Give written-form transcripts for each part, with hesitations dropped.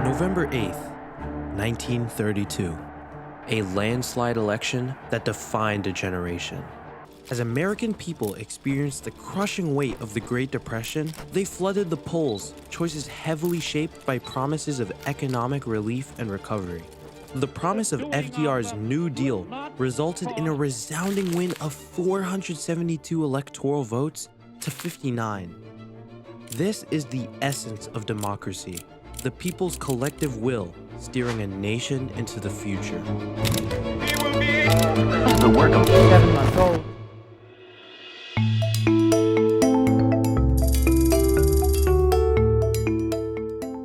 November 8th, 1932. A landslide election that defined a generation. As American people experienced the crushing weight of the Great Depression, they flooded the polls, choices heavily shaped by promises of economic relief and recovery. The promise of FDR's New Deal resulted in a resounding win of 472 electoral votes to 59. This is the essence of democracy, the people's collective will steering a nation into the future. This is the work of 7 months old.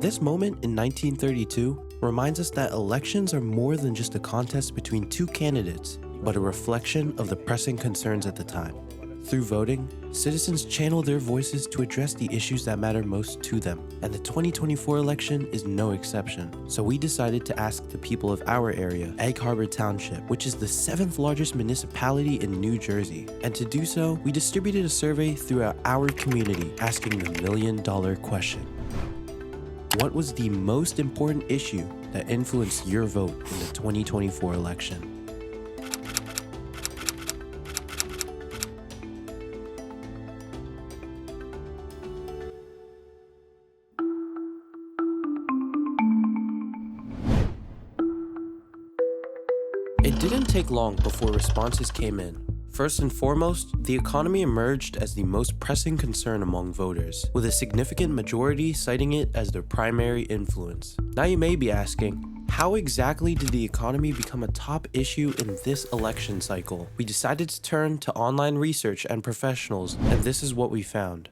This moment in 1932 reminds us that elections are more than just a contest between two candidates, but a reflection of the pressing concerns at the time. Through voting, citizens channel their voices to address the issues that matter most to them, and the 2024 election is no exception. So we decided to ask the people of our area, Egg Harbor Township, which is the 7th largest municipality in New Jersey. And to do so, we distributed a survey throughout our community, asking the million-dollar question. What was the most important issue that influenced your vote in the 2024 election? It didn't take long before responses came in. First and foremost, the economy emerged as the most pressing concern among voters, with a significant majority citing it as their primary influence. Now you may be asking, how exactly did the economy become a top issue in this election cycle? We decided to turn to online research and professionals, and this is what we found.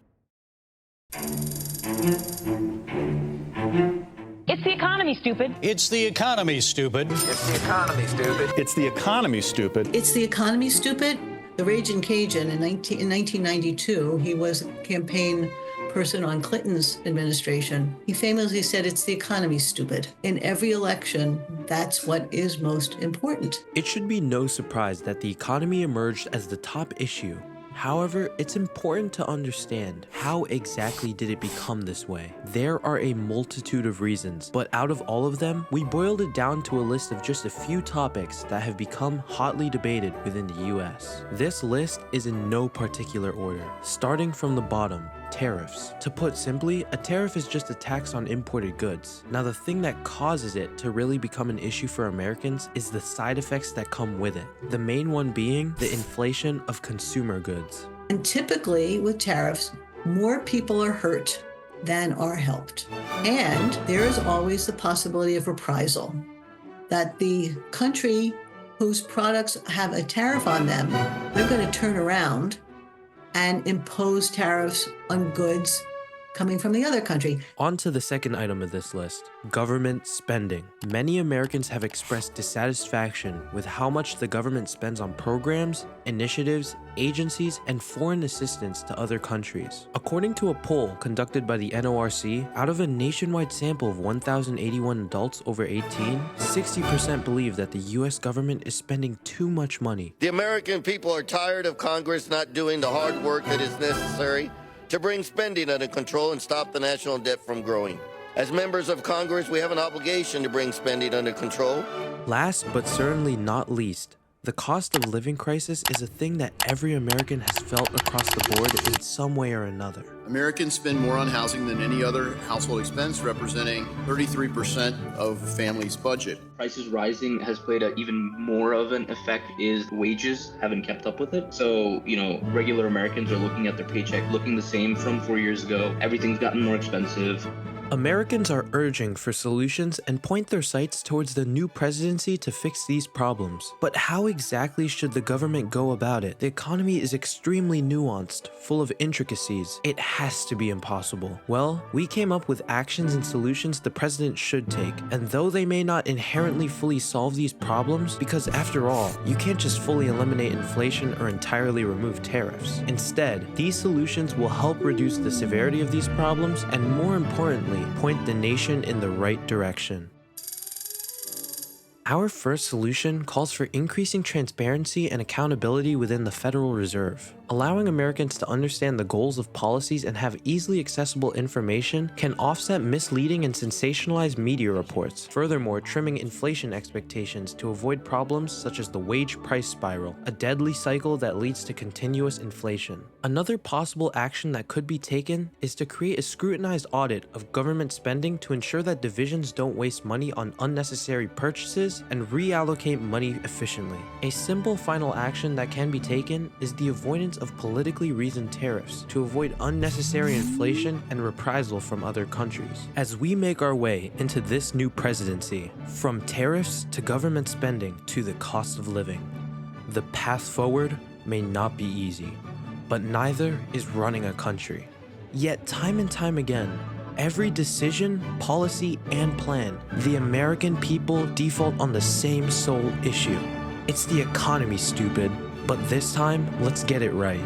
It's the economy, stupid. It's the economy, stupid. It's the economy, stupid. It's the economy, stupid. It's the economy, stupid. The Raging Cajun in 1992, he was a campaign person on Clinton's administration. He famously said, it's the economy, stupid. In every election, that's what is most important. It should be no surprise that the economy emerged as the top issue. However, it's important to understand how exactly did it become this way. There are a multitude of reasons, but out of all of them, we boiled it down to a list of just a few topics that have become hotly debated within the US. This list is in no particular order, starting from the bottom. Tariffs. To put simply, a tariff is just a tax on imported goods. Now, the thing that causes it to really become an issue for Americans is the side effects that come with it. The main one being the inflation of consumer goods. And typically with tariffs, more people are hurt than are helped. And there is always the possibility of reprisal, that the country whose products have a tariff on them, they're going to turn around and impose tariffs on goods coming from the other country. On to the second item of this list, government spending. Many Americans have expressed dissatisfaction with how much the government spends on programs, initiatives, agencies, and foreign assistance to other countries. According to a poll conducted by the NORC, out of a nationwide sample of 1,081 adults over 18, 60% believe that the US government is spending too much money. The American people are tired of Congress not doing the hard work that is necessary to bring spending under control and stop the national debt from growing. As members of Congress, we have an obligation to bring spending under control. Last but certainly not least, the cost of living crisis is a thing that every American has felt across the board in some way or another. Americans spend more on housing than any other household expense, representing 33% of families' budget. Prices rising has played even more of an effect is wages haven't kept up with it. So, regular Americans are looking at their paycheck looking the same from 4 years ago. Everything's gotten more expensive. Americans are urging for solutions and point their sights towards the new presidency to fix these problems. But how exactly should the government go about it? The economy is extremely nuanced, full of intricacies. It has to be impossible. Well, we came up with actions and solutions the president should take, and though they may not inherently fully solve these problems, because after all, you can't just fully eliminate inflation or entirely remove tariffs. Instead, these solutions will help reduce the severity of these problems and, more importantly, point the nation in the right direction. Our first solution calls for increasing transparency and accountability within the Federal Reserve. Allowing Americans to understand the goals of policies and have easily accessible information can offset misleading and sensationalized media reports, furthermore trimming inflation expectations to avoid problems such as the wage price spiral, a deadly cycle that leads to continuous inflation. Another possible action that could be taken is to create a scrutinized audit of government spending to ensure that divisions don't waste money on unnecessary purchases and reallocate money efficiently. A simple final action that can be taken is the avoidance of politically reasoned tariffs to avoid unnecessary inflation and reprisal from other countries. As we make our way into this new presidency, from tariffs to government spending to the cost of living, the path forward may not be easy, but neither is running a country. Yet time and time again, every decision, policy, and plan, the American people default on the same sole issue. It's the economy, stupid. But this time, let's get it right.